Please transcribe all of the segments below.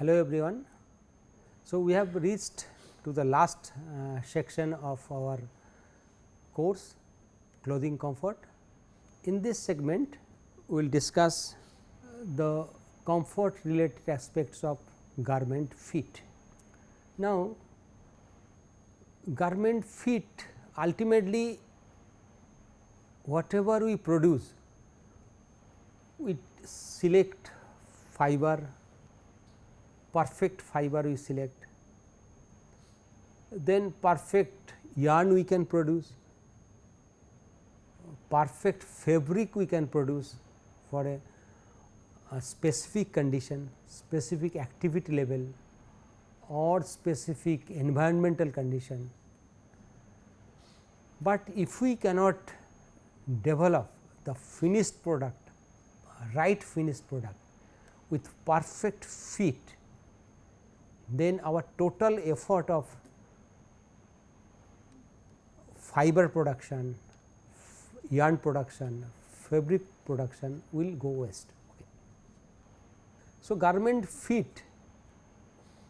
Hello everyone. So, we have reached to the last section of our course clothing comfort. In this segment, we will discuss the comfort related aspects of garment fit. Now, garment fit ultimately whatever we produce, we select fiber, perfect fiber we select, then perfect yarn we can produce, perfect fabric we can produce for a specific condition, specific activity level or specific environmental condition. But if we cannot develop the finished product, right finished product with perfect fit, then our total effort of fiber production, yarn production, fabric production will go waste. Okay. So, garment fit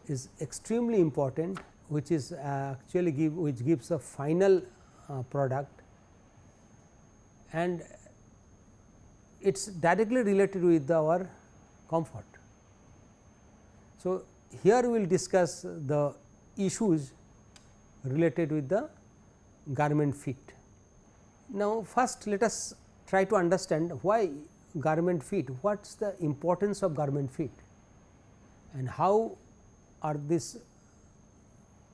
is extremely important, which is actually which gives a final product, and it is directly related with our comfort. So, here we will discuss the issues related with the garment fit. Now, first let us try to understand why garment fit, what is the importance of garment fit and how are these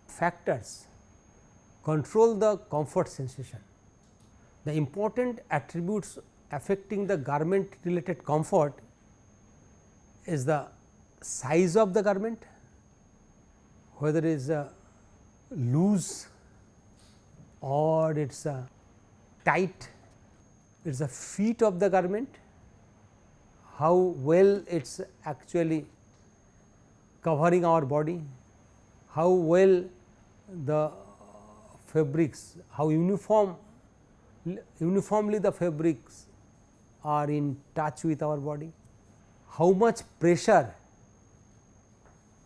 factors control the comfort sensation. The important attributes affecting the garment related comfort is the size of the garment, whether it is loose or it is tight, it is the fit of the garment, how well it is actually covering our body, how well the fabrics, how uniformly the fabrics are in touch with our body, how much pressure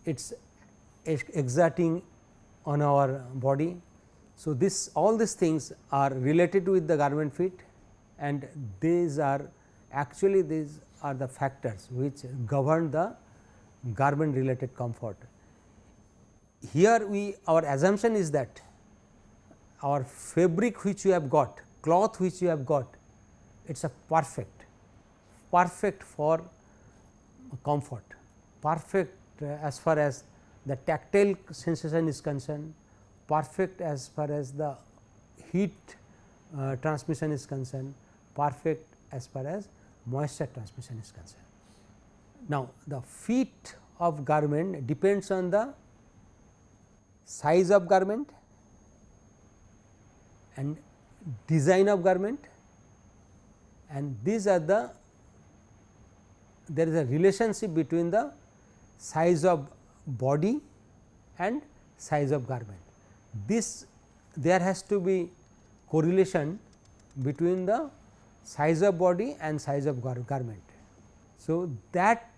it is exerting on our body. So, this all these things are related with the garment fit, and these are actually these are the factors which govern the garment related comfort. Here our assumption is that our fabric which we have got, cloth which we have got, it is a perfect for comfort, perfect as far as the tactile sensation is concerned, perfect as far as the heat transmission is concerned, perfect as far as moisture transmission is concerned. Now, the fit of garment depends on the size of garment and design of garment, and these are there is a relationship between the size of body and size of garment. There has to be correlation between the size of body and size of garment. So, that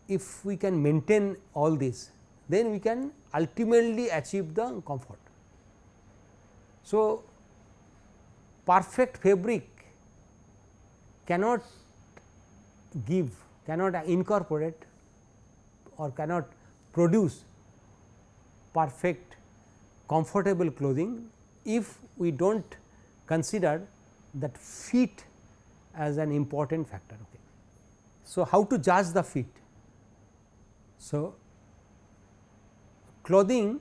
if we can maintain all this, then we can ultimately achieve the comfort. So, perfect fabric cannot incorporate or cannot produce perfect comfortable clothing if we do not consider that fit as an important factor. Okay. So, how to judge the fit? So, clothing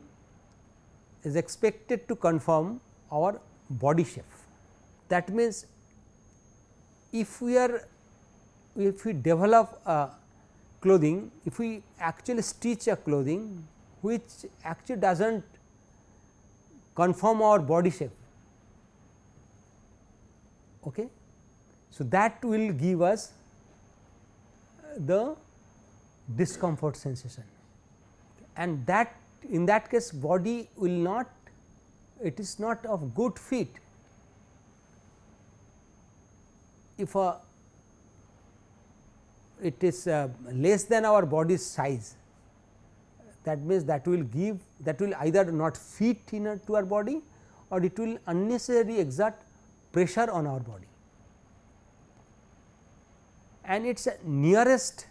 is expected to conform our body shape. That means, if we develop a clothing, if we actually stitch a clothing which actually does not conform our body shape, okay. So, that will give us the discomfort sensation, and that in that case body will not, it is not of good fit. If it is less than our body's size, that means that will either not fit to our body or it will unnecessarily exert pressure on our body, and its nearest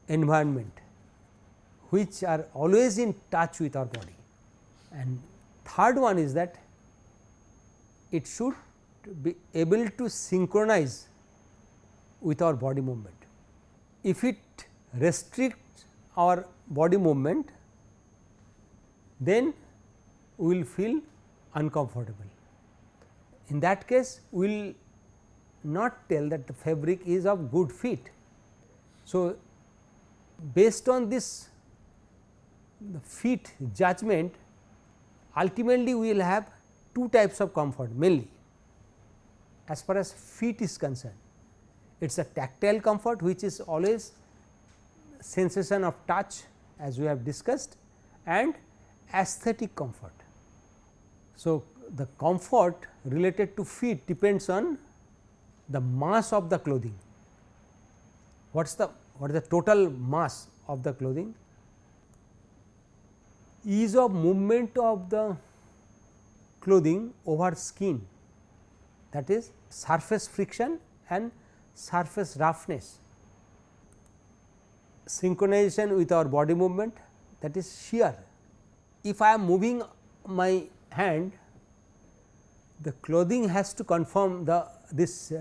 environment which are always in touch with our body. And third one is that it should be able to synchronize with our body movement. If it restricts our body movement, then we will feel uncomfortable. In that case, we will not tell that the fabric is of good fit. So, based on this the fit judgment, ultimately we will have two types of comfort mainly as far as fit is concerned. It is a tactile comfort, which is always sensation of touch as we have discussed, and aesthetic comfort. So, the comfort related to fit depends on the mass of the clothing. What is the total mass of the clothing? Ease of movement of the clothing over skin, that is surface friction and surface roughness. Synchronization with our body movement, that is shear. If I am moving my hand, the clothing has to confirm this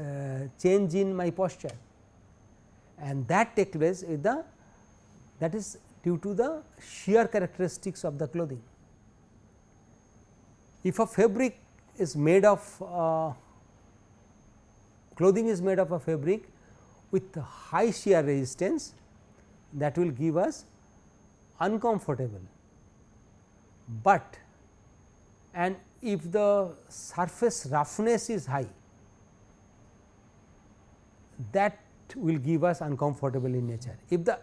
change in my posture, and that takes place with that is due to the shear characteristics of the clothing. If a fabric is made of clothing is made of a fabric with high shear resistance, that will give us uncomfortable, but and if the surface roughness is high, that will give us uncomfortable in nature. If the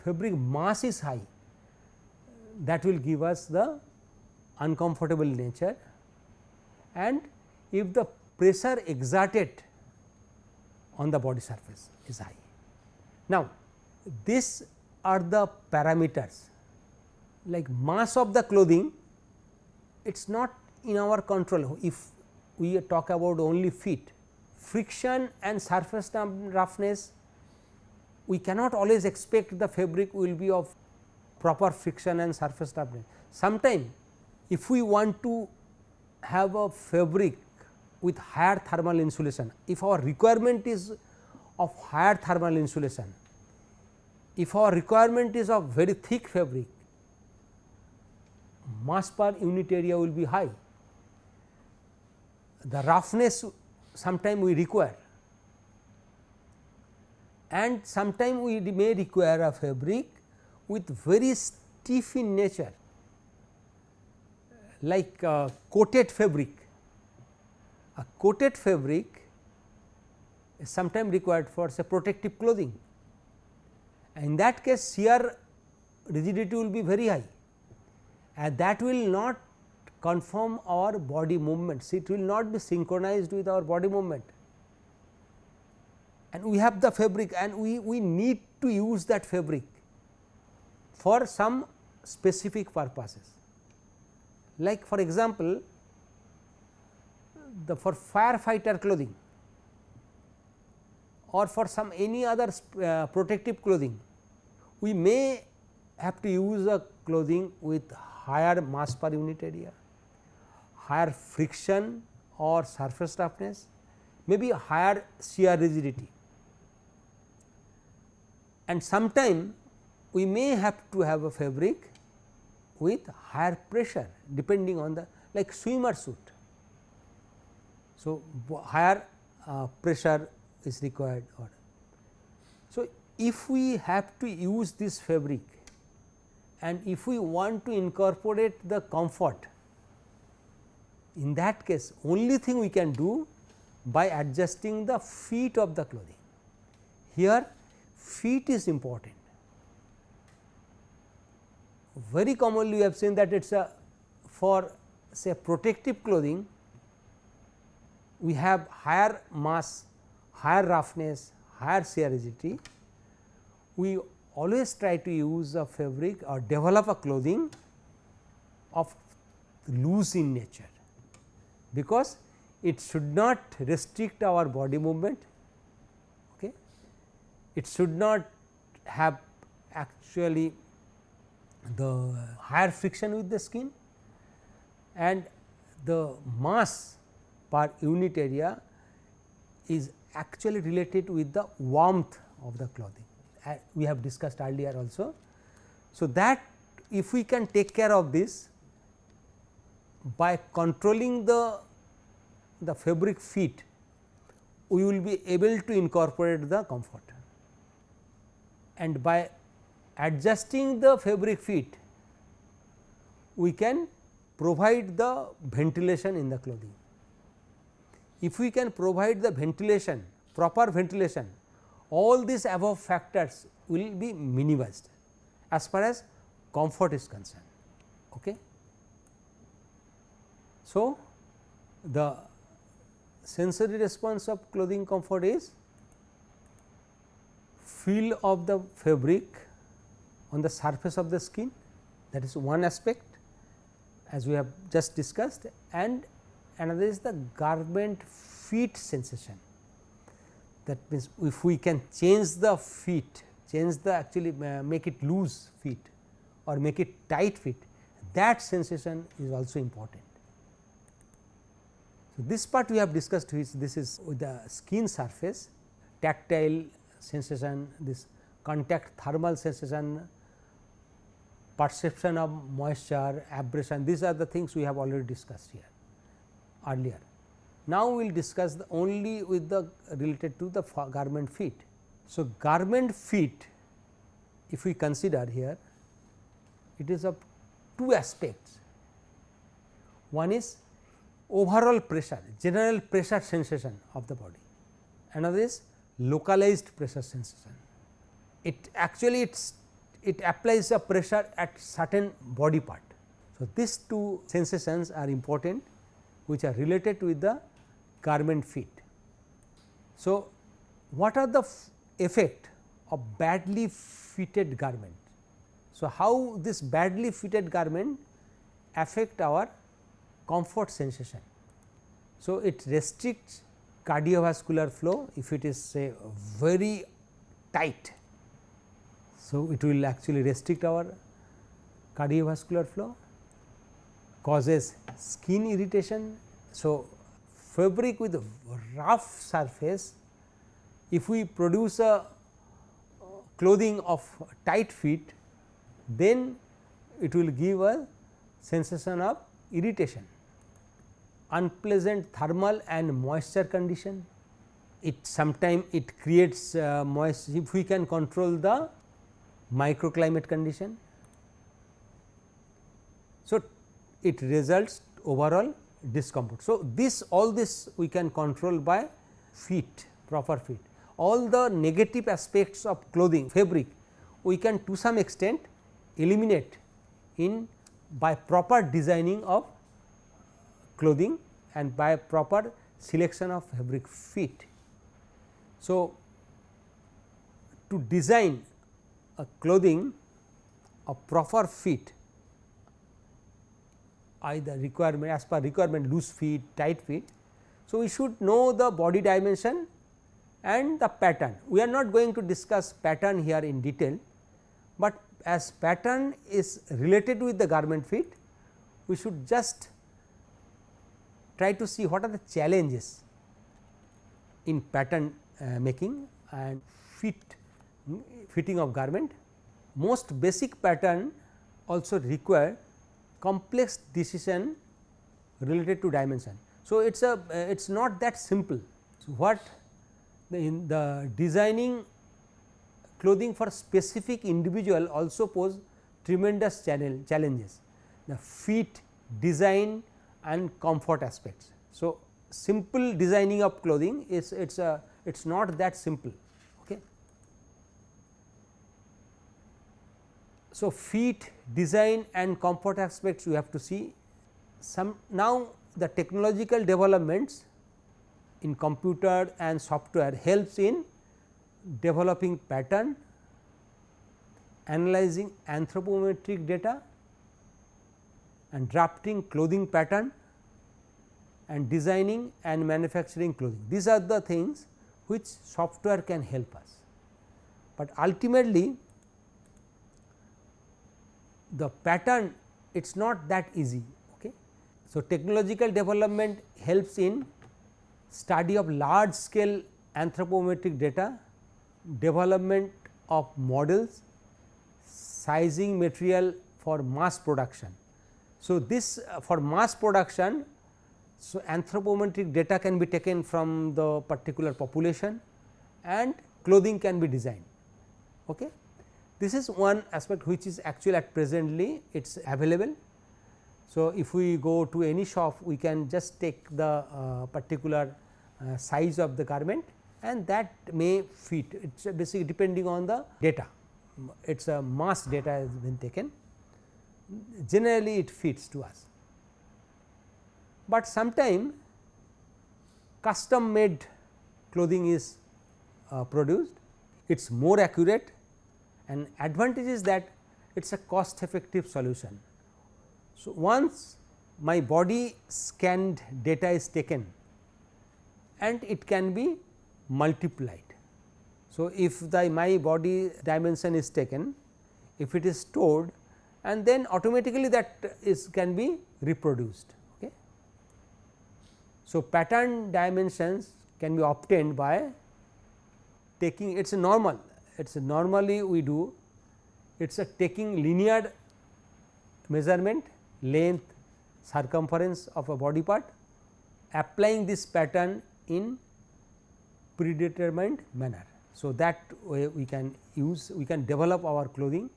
fabric mass is high, that will give us the uncomfortable nature, and if the pressure exerted on the body surface is high. Now, these are the parameters, like mass of the clothing, it is not in our control. If we talk about only fit, friction and surface roughness, we cannot always expect the fabric will be of proper friction and surface roughness. Sometimes if we want to have a fabric with higher thermal insulation, if our requirement is of higher thermal insulation, if our requirement is of very thick fabric, mass per unit area will be high. The roughness sometime we require, and sometime we may require a fabric with very stiff in nature, like coated fabric. A coated fabric is sometimes required for say protective clothing. In that case, shear rigidity will be very high, and that will not conform our body movements, it will not be synchronized with our body movement. And we have the fabric, and we need to use that fabric for some specific purposes. Like for example, for firefighter clothing or for some any other protective clothing, we may have to use a clothing with higher mass per unit area, higher friction or surface roughness, maybe higher shear rigidity, and sometime we may have to have a fabric with higher pressure depending on the, like swimmer suit. So, higher pressure is required. So, if we have to use this fabric and if we want to incorporate the comfort, in that case only thing we can do by adjusting the fit of the clothing. Here fit is important. Very commonly we have seen that it is a for say protective clothing, we have higher mass, higher roughness, higher shear rigidity. We always try to use a fabric or develop a clothing of loose in nature, because it should not restrict our body movement, okay. It should not have actually the higher friction with the skin, and the mass per unit area is actually related with the warmth of the clothing, we have discussed earlier also. So, that if we can take care of this by controlling the fabric fit, we will be able to incorporate the comfort, and by adjusting the fabric fit we can provide the ventilation in the clothing. If we can provide the ventilation, proper ventilation, all these above factors will be minimized as far as comfort is concerned. Okay. So, the sensory response of clothing comfort is feel of the fabric on the surface of the skin, that is one aspect as we have just discussed, and another is the garment fit sensation. That means, if we can change the fit, change the actually make it loose fit or make it tight fit, that sensation is also important. So, this part we have discussed, which this is with the skin surface, tactile sensation, this contact thermal sensation, perception of moisture, abrasion, these are the things we have already discussed here earlier. Now, we will discuss the only with the related to the garment fit. So, garment fit, if we consider here, it is of two aspects. One is overall pressure, general pressure sensation of the body, another is localized pressure sensation. It actually it applies a pressure at certain body part. So, these two sensations are important, which are related with the garment fit. So, what are the effect of badly fitted garment? So, how this badly fitted garment affect our comfort sensation? So, it restricts cardiovascular flow if it is say very tight. So, it will actually restrict our cardiovascular flow, causes skin irritation. So, fabric with rough surface, if we produce a clothing of tight fit, then it will give a sensation of irritation, unpleasant thermal and moisture condition. It sometimes it creates moisture if we can control the microclimate condition. So, it results overall discomfort. So, this all this we can control by fit, proper fit. All the negative aspects of clothing fabric we can to some extent eliminate in by proper designing of clothing and by proper selection of fabric fit. So, to design a clothing of proper fit, either requirement as per requirement loose fit, tight fit. So, we should know the body dimension and the pattern. We are not going to discuss pattern here in detail, but as pattern is related with the garment fit, we should just try to see what are the challenges in pattern making and fitting of garment. Most basic pattern also require complex decision related to dimension. So, it is not that simple. So, what in the designing clothing for specific individual also pose tremendous challenges, the fit, design and comfort aspects. So, simple designing of clothing is it is not that simple. Okay. So, fit, design and comfort aspects we have to see. Some now the technological developments in computer and software helps in developing pattern analyzing anthropometric data and drafting clothing pattern and designing and manufacturing clothing. These are the things which software can help us, but ultimately the pattern it is not that easy. Okay. So, technological development helps in study of large scale anthropometric data, development of models, sizing material for mass production. So, this for mass production, so anthropometric data can be taken from the particular population and clothing can be designed. Okay. This is one aspect which is actually at presently it is available. So, if we go to any shop we can just take the particular size of the garment and that may fit, it is basically depending on the data, it is a mass data has been taken, generally it fits to us. But sometime custom made clothing is produced, it is more accurate and advantage is that it is a cost effective solution. So, once my body scanned data is taken and it can be multiplied. So, if my body dimension is taken, if it is stored and then automatically that is can be reproduced. Okay. So, pattern dimensions can be obtained by taking, it is a normal, it is normally we do, it is a taking linear measurement, length, circumference of a body part, applying this pattern in predetermined manner. So, that way we can use, we can develop our clothing.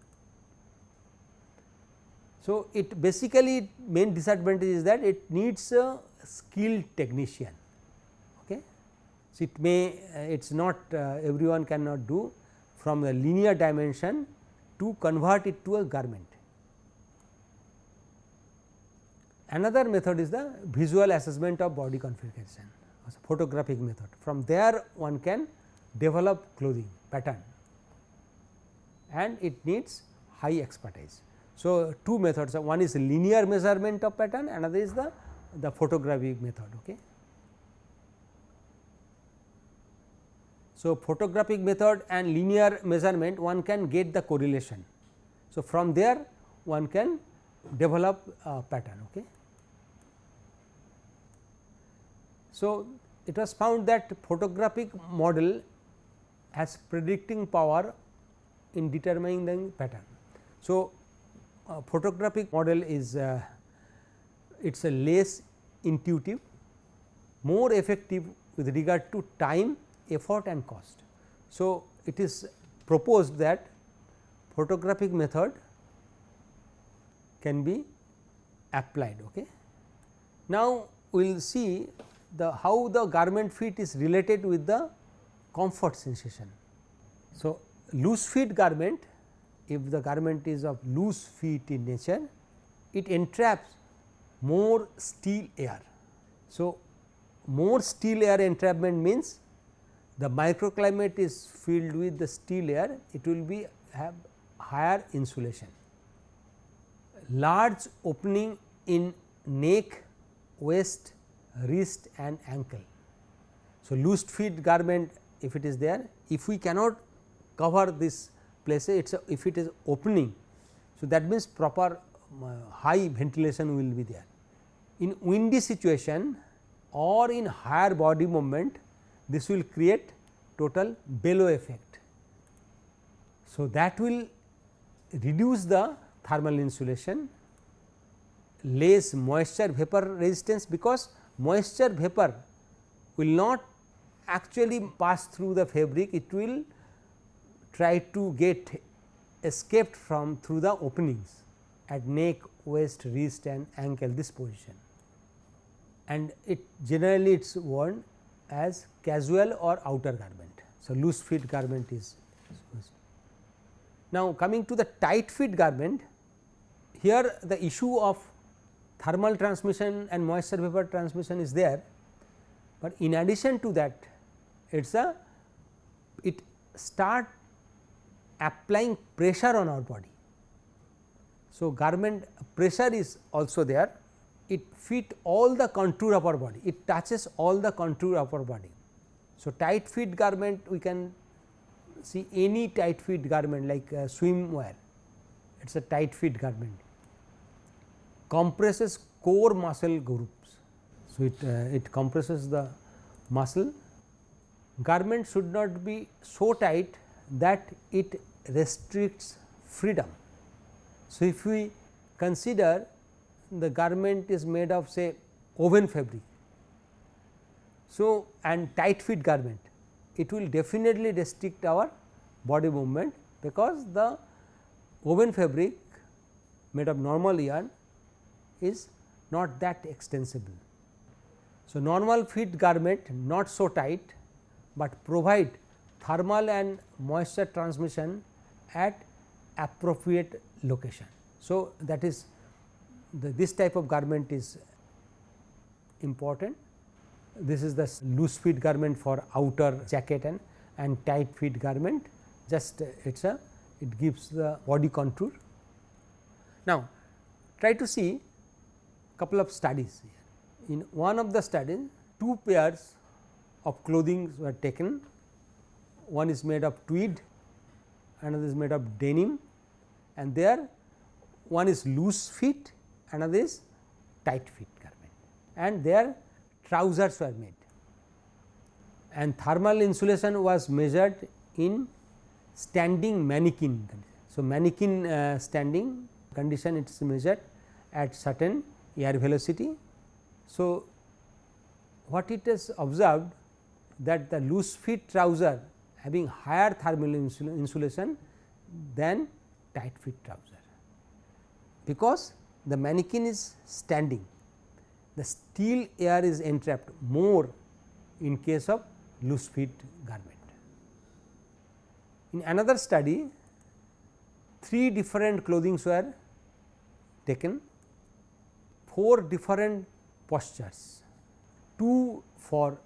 So, it basically main disadvantage is that it needs a skilled technician. Okay. So, it may it is not everyone cannot do from the linear dimension to convert it to a garment. Another method is the visual assessment of body configuration, photographic method. From there one can develop clothing pattern and it needs high expertise. So, two methods, one is linear measurement of pattern, another is the photographic method. Okay. So, photographic method and linear measurement one can get the correlation. So, from there one can develop a pattern. Okay. So, it was found that photographic model has predicting power in determining the pattern. So, photographic model is it is a less intuitive, more effective with regard to time, effort and cost. So, it is proposed that photographic method can be applied. Okay. Now, we will see the how the garment fit is related with the comfort sensation. So, loose fit garment, if the garment is of loose fit in nature, it entraps more still air. So, more still air entrapment means the microclimate is filled with the still air, it will be have higher insulation. Large opening in neck, waist, wrist and ankle. So, loose fit garment if it is there, if we cannot cover this places, it is if it is opening. So, that means proper high ventilation will be there. In windy situation or in higher body movement, this will create total bellow effect. So, that will reduce the thermal insulation, less moisture vapor resistance, because moisture vapor will not actually pass through the fabric, it will try to get escaped from through the openings at neck, waist, wrist and ankle, this position, and it generally it is worn as casual or outer garment. So, loose fit garment is used. Now, coming to the tight fit garment, here the issue of thermal transmission and moisture vapor transmission is there, but in addition to that it start applying pressure on our body. So, garment pressure is also there, it fit all the contour of our body, it touches all the contour of our body. So, tight fit garment, we can see any tight fit garment like swimwear, it is a tight fit garment, compresses core muscle groups. So, it compresses the muscle. Garment should not be so tight that it restricts freedom. So, if we consider the garment is made of say woven fabric, so and tight fit garment, it will definitely restrict our body movement, because the woven fabric made of normal yarn is not that extensible. So, normal fit garment not so tight, but provide thermal and moisture transmission at appropriate location. So, that is this type of garment is important. This is the loose fit garment for outer jacket and tight fit garment, just it gives the body contour. Now, try to see couple of studies here. In one of the studies, 2 pairs of clothing were taken, one is made of tweed, another is made of denim, and there one is loose fit, another is tight fit garment, and their trousers were made, and thermal insulation was measured in standing mannequin condition. So, mannequin standing condition, it is measured at certain air velocity. So, what it is observed that the loose fit trouser having higher thermal insulation than tight fit trouser, because the mannequin is standing, the still air is entrapped more in case of loose fit garment. In another study, 3 different clothings were taken, 4 different postures, 2 for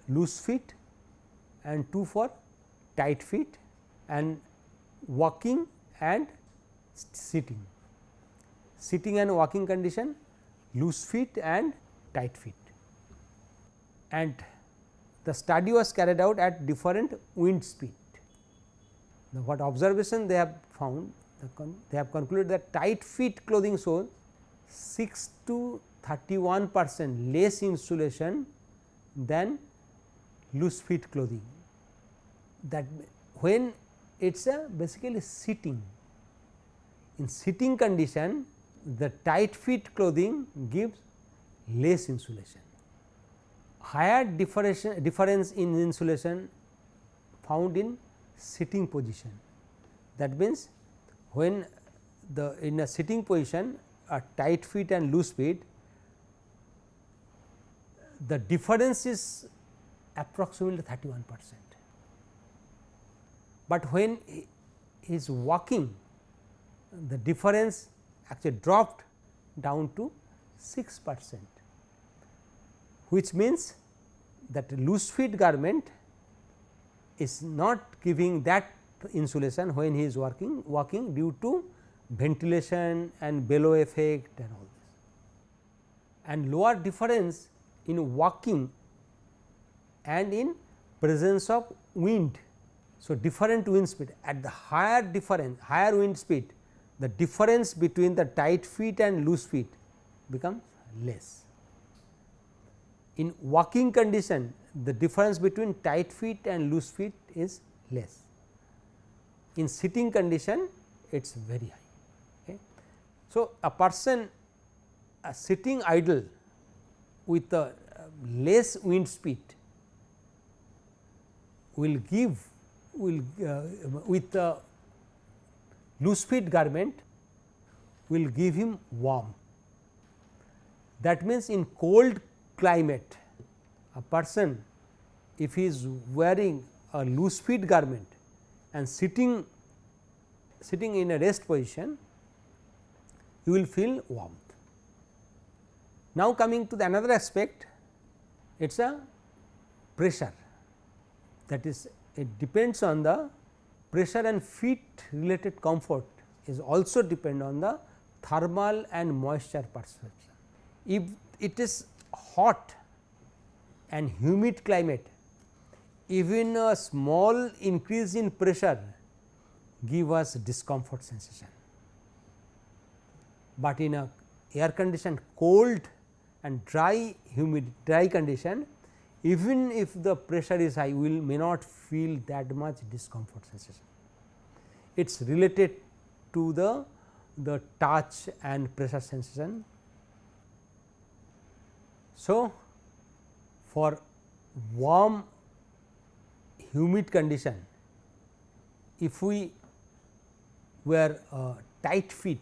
loose fit and 2 for tight fit, and walking and sitting. Sitting and walking condition, loose fit and tight fit, and the study was carried out at different wind speed. Now, what observation they have found, they have concluded that tight fit clothing shows 6 to 31% less insulation than loose fit clothing, that when it is basically sitting. In sitting condition, the tight fit clothing gives less insulation. Higher difference in insulation found in sitting position. That means, when in a sitting position, a tight fit and loose fit, the difference is approximately 31%, but when he is walking, the difference actually dropped down to 6%, which means that loose fit garment is not giving that insulation when he is walking due to ventilation and bellow effect and all this, and lower difference in walking and in presence of wind. So, different wind speed, at the higher wind speed, the difference between the tight fit and loose fit becomes less. In walking condition, the difference between tight fit and loose fit is less. In sitting condition, it is very high. Okay. So, a person sitting idle with a less wind speed will give with the loose fit garment will give him warmth. That means, in cold climate, a person if he is wearing a loose fit garment and sitting in a rest position, you will feel warmth. Now, coming to the another aspect, it is a pressure, that is it depends on the pressure and feet related comfort is also depend on the thermal and moisture perception. If it is hot and humid climate, even a small increase in pressure give us discomfort sensation, but in a air conditioned cold and dry condition, even if the pressure is high, we may not feel that much discomfort sensation. It is related to the touch and pressure sensation. So, for warm humid condition, if we wear a tight fit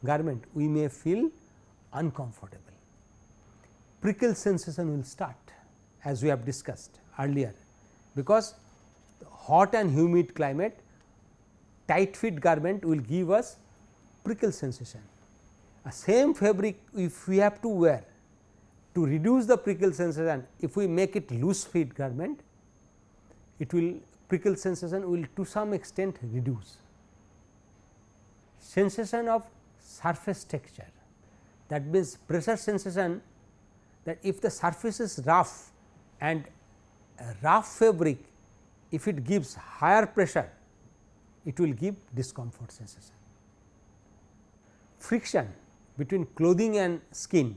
garment, we may feel uncomfortable. Prickle sensation will start, as we have discussed earlier, because hot and humid climate, tight fit garment will give us prickle sensation. A same fabric, if we have to wear to reduce the prickle sensation, if we make it loose fit garment, it will prickle sensation will to some extent reduce. Sensation of surface texture, that means pressure sensation, that if the surface is rough and rough fabric, if it gives higher pressure, it will give discomfort sensation. Friction between clothing and skin,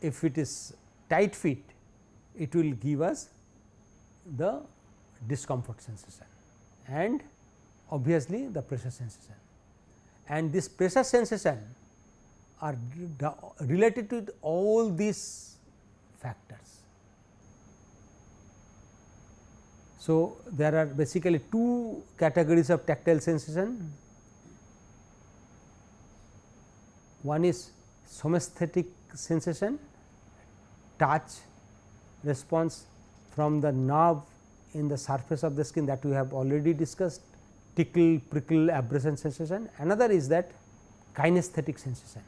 if it is tight fit, it will give us the discomfort sensation and obviously the pressure sensation. And this pressure sensation are related to all these factors. So, there are basically two categories of tactile sensation. One is somesthetic sensation, touch response from the nerve in the surface of the skin, that we have already discussed, tickle, prickle, abrasion sensation. Another is that kinesthetic sensation,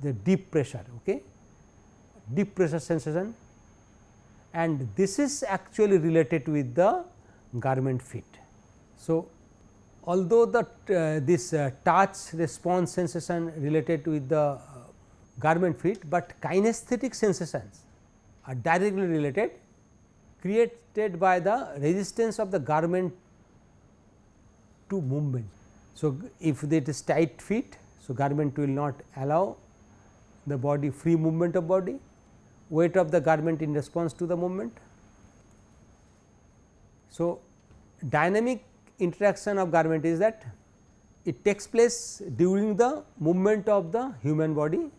the deep pressure, deep pressure sensation, and this is actually related with the garment fit. So, although the this touch response sensation related with the garment fit, but kinesthetic sensations are directly related, created by the resistance of the garment to movement. So, if it is tight fit, so garment will not allow the body free movement of body, weight of the garment in response to the movement. So, dynamic interaction of garment is that it takes place during the movement of the human body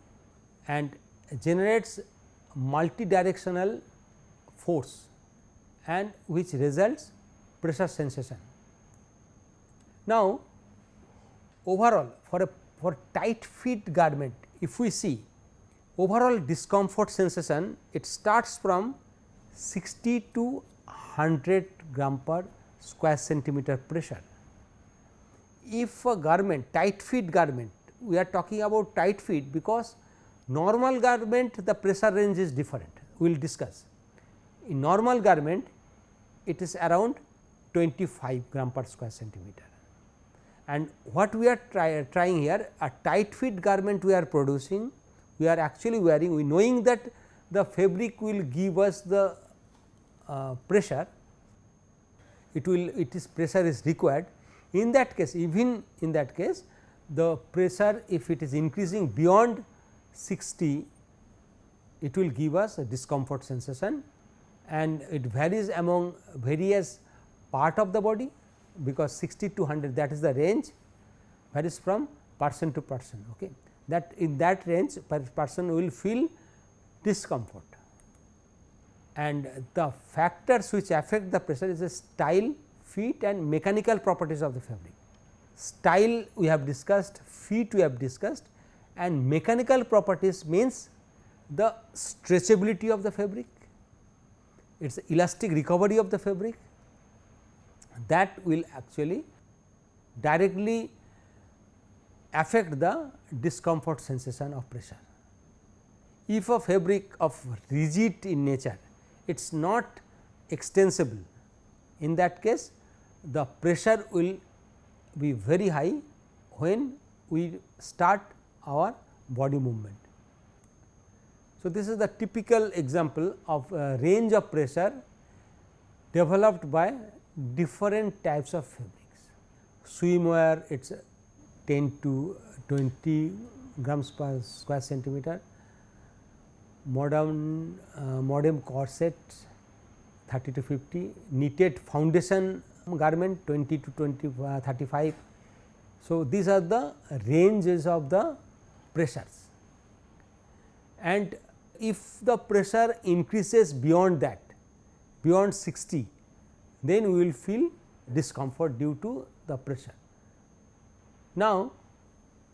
and generates multidirectional force, and which results pressure sensation. Now, overall for tight fit garment, if we see overall discomfort sensation, it starts from 60 to 100 gram per square centimeter pressure. If a garment, tight fit garment, we are talking about tight fit because normal garment the pressure range is different, we will discuss. In normal garment it is around 25 gram per square centimeter, and what we are trying here, a tight fit garment we are producing, we are actually wearing, we knowing that the fabric will give us the pressure, it is pressure is required. In that case, even in that case, the pressure if it is increasing beyond 60, it will give us a discomfort sensation, and it varies among various part of the body, because 60 to 100, that is the range, varies from person to person. That in that range person will feel discomfort, and the factors which affect the pressure is the style, fit and mechanical properties of the fabric. Style we have discussed, fit we have discussed, and mechanical properties means the stretchability of the fabric, its elastic recovery of the fabric, that will actually directly affect the discomfort sensation of pressure. If a fabric of rigid in nature, it is not extensible, in that case the pressure will be very high when we start our body movement. So, this is the typical example of a range of pressure developed by different types of fabrics. Swimwear, it is 10 to 20 grams per square centimeter, modern corset 30 to 50, knitted foundation garment 20 to 35. So, these are the ranges of the pressures, and if the pressure increases beyond that, beyond 60, then we will feel discomfort due to the pressure. Now,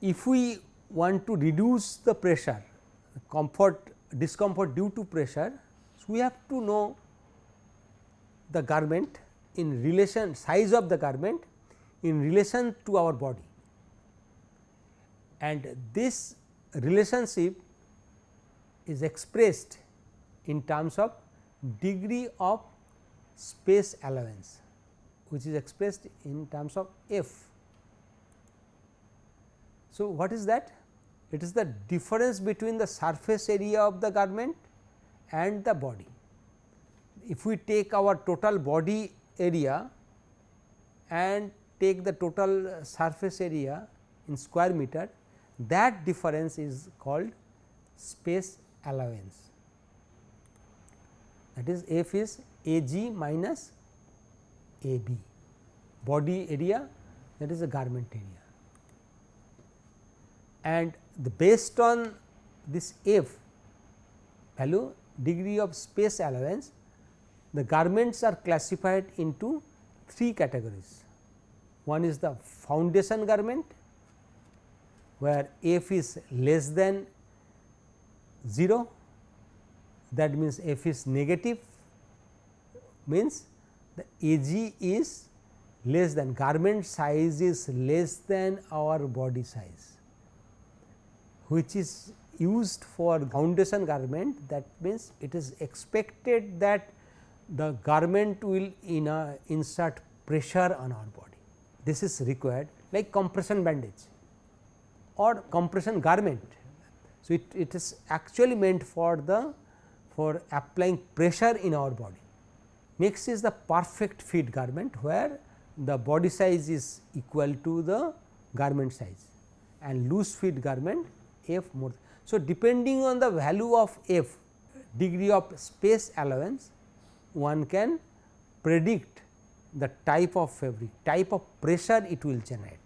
if we want to reduce the pressure, discomfort due to pressure, so we have to know the garment in relation, size of the garment in relation to our body, and this relationship is expressed in terms of degree of space allowance, which is expressed in terms of F. So, what is that? It is the difference between the surface area of the garment and the body. If we take our total body area and take the total surface area in square meter, that difference is called space allowance. That is, F is Ag minus Ab, body area, that is the garment area, and based on this F value, degree of space allowance, the garments are classified into 3 categories. One is the foundation garment, where F is less than 0, that means F is negative, means the Ag is less than, garment size is less than our body size, which is used for foundation garment. That means, it is expected that the garment will insert pressure on our body. This is required, like compression bandage or compression garment. So, it is actually meant for applying pressure in our body. Next is the perfect fit garment, where the body size is equal to the garment size, and loose fit garment F more. So, depending on the value of F, degree of space allowance, one can predict the type of fabric, type of pressure it will generate.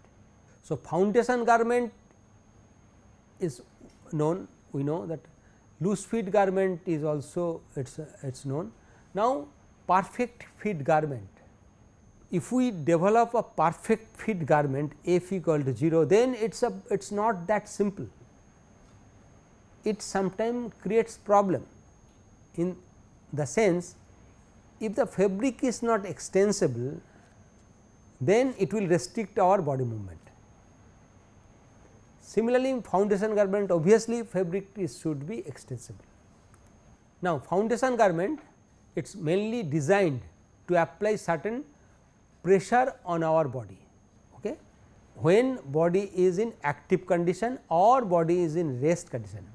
So, foundation garment is known, we know that loose fit garment is also it is known. Now, perfect fit garment, if we develop a perfect fit garment F equal to 0, then it is not that simple. It sometimes creates problem, in the sense, if the fabric is not extensible, then it will restrict our body movement. Similarly, in foundation garment, obviously fabric should be extensible. Now, foundation garment, it is mainly designed to apply certain pressure on our body, okay, when body is in active condition or body is in rest condition.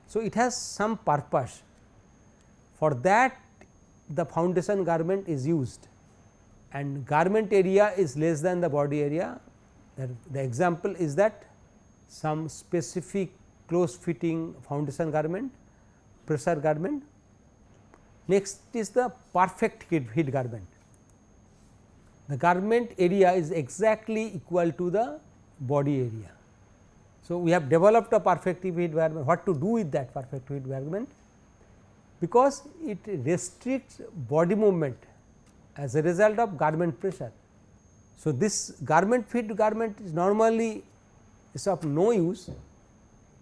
So, it has some purpose. For that, the foundation garment is used, and garment area is less than the body area. The example is that some specific close fitting foundation garment, pressure garment. Next is the perfect fit garment. The garment area is exactly equal to the body area. So, we have developed a perfect fit garment. What to do with that perfect fit garment? Because it restricts body movement as a result of garment pressure. So, this garment fit garment is normally is of no use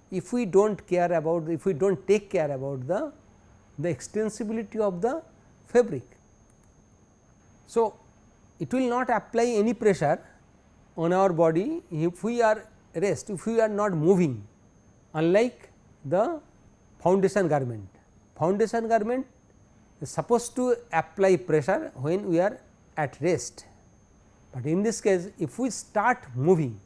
if we do not care about, if we do not take care about the extensibility of the fabric. So, it will not apply any pressure on our body if we are rest, if we are not moving, unlike the foundation garment. Foundation garment is supposed to apply pressure when we are at rest. But in this case, if we start moving,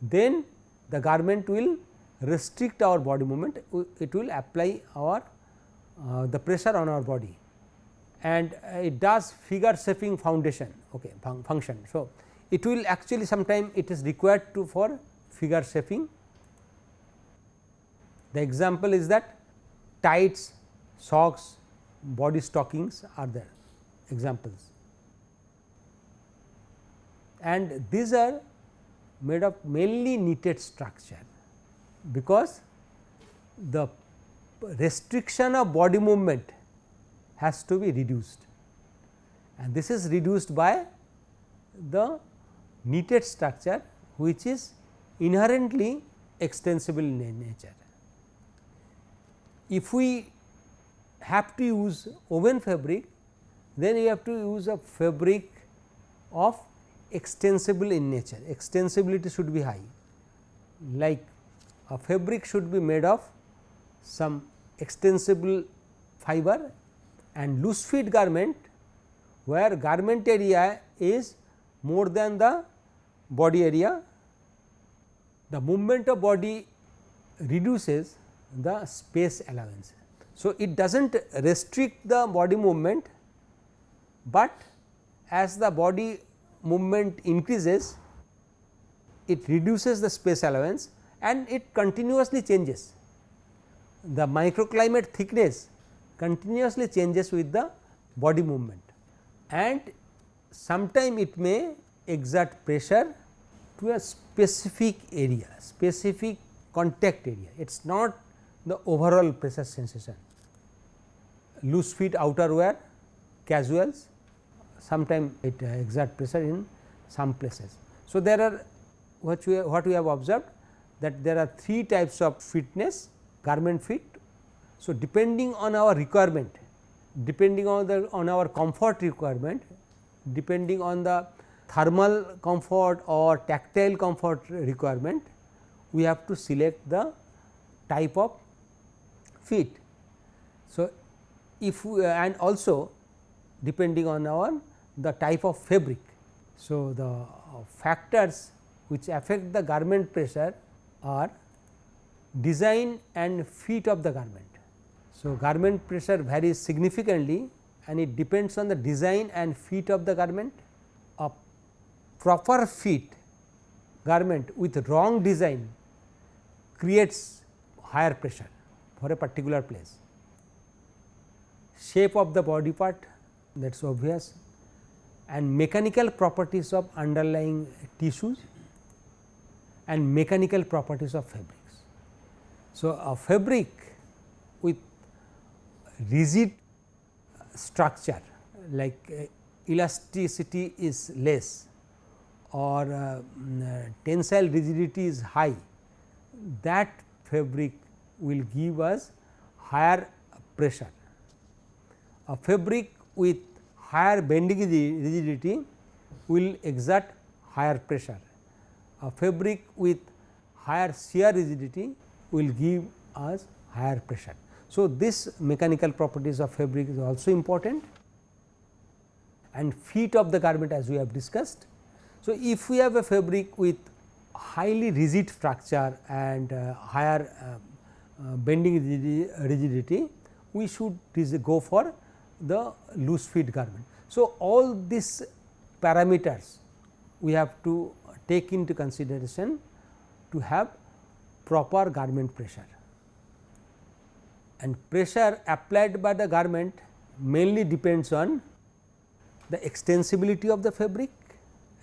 then the garment will restrict our body movement, it will apply our the pressure on our body, and it does figure shaping foundation function. So, it will actually sometime it is required to for figure shaping. The example is that tights, socks, body stockings are there examples, and these are made of mainly knitted structure, because the restriction of body movement has to be reduced, and this is reduced by the knitted structure, which is inherently extensible in nature. If we have to use woven fabric, then you have to use a fabric of extensible in nature, extensibility should be high, like a fabric should be made of some extensible fiber, and loose fit garment where garment area is more than the body area, the movement of body reduces the space allowance. So, it does not restrict the body movement, but as the body movement increases, it reduces the space allowance and it continuously changes. The microclimate thickness continuously changes with the body movement, and sometime it may exert pressure to a specific area, specific contact area. It is not the overall pressure sensation. Loose fit outerwear, casuals, sometimes it exert pressure in some places. So, there are what we have observed, that there are 3 types of fitness, garment fit. So, depending on our requirement, depending on our comfort requirement, depending on the thermal comfort or tactile comfort requirement, we have to select the type of fit. So, if we, and also depending on the type of fabric. So, the factors which affect the garment pressure are design and fit of the garment. So, garment pressure varies significantly and it depends on the design and fit of the garment. A proper fit garment with wrong design creates higher pressure for a particular place. Shape of the body part, that is obvious, and mechanical properties of underlying tissues and mechanical properties of fabrics. So, a fabric with rigid structure like elasticity is less or tensile rigidity is high, that fabric will give us higher pressure. A fabric with higher bending rigidity will exert higher pressure. A fabric with higher shear rigidity will give us higher pressure. So, this mechanical properties of fabric is also important, and fit of the garment as we have discussed. So, if we have a fabric with highly rigid structure and higher bending rigidity, we should go for the loose fit garment. So, all these parameters we have to take into consideration to have proper garment pressure, and pressure applied by the garment mainly depends on the extensibility of the fabric.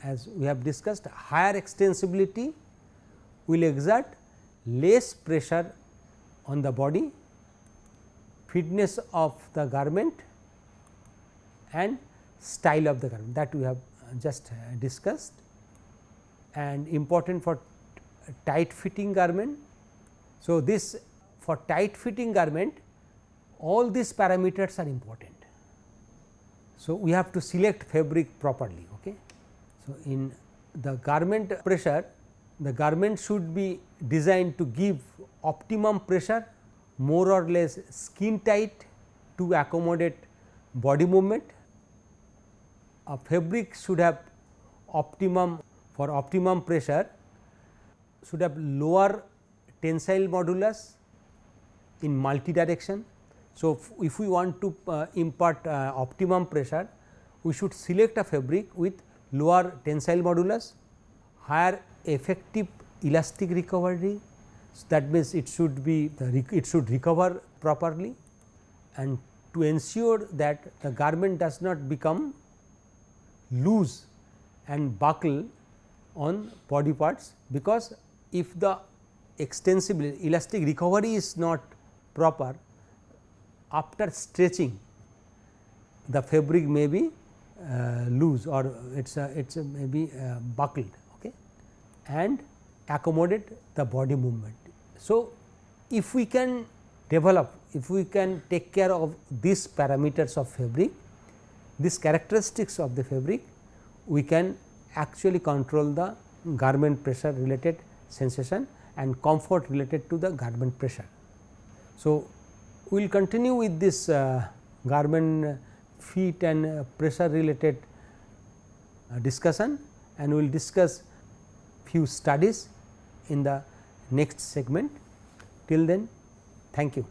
As we have discussed, higher extensibility will exert less pressure on the body, fitness of the garment and style of the garment, that we have just discussed, and important for tight fitting garment. So, this for tight fitting garment, all these parameters are important. So, we have to select fabric properly. Okay. So, in the garment pressure, the garment should be designed to give optimum pressure, more or less skin tight to accommodate body movement. A fabric should have optimum pressure should have lower tensile modulus in multi direction. So, if we want to impart optimum pressure, we should select a fabric with lower tensile modulus, higher effective elastic recovery. So, that means it should be it should recover properly, and to ensure that the garment does not become loose and buckle on body parts, because if the extensible elastic recovery is not proper, after stretching the fabric may be loose or it's may be buckled, okay, and accommodate the body movement. So, if we can develop, if we can take care of these parameters of fabric, these characteristics of the fabric, we can actually control the garment pressure related sensation and comfort related to the garment pressure. So, we will continue with this garment fit and pressure related discussion, and we will discuss few studies in the next segment. Till then, thank you.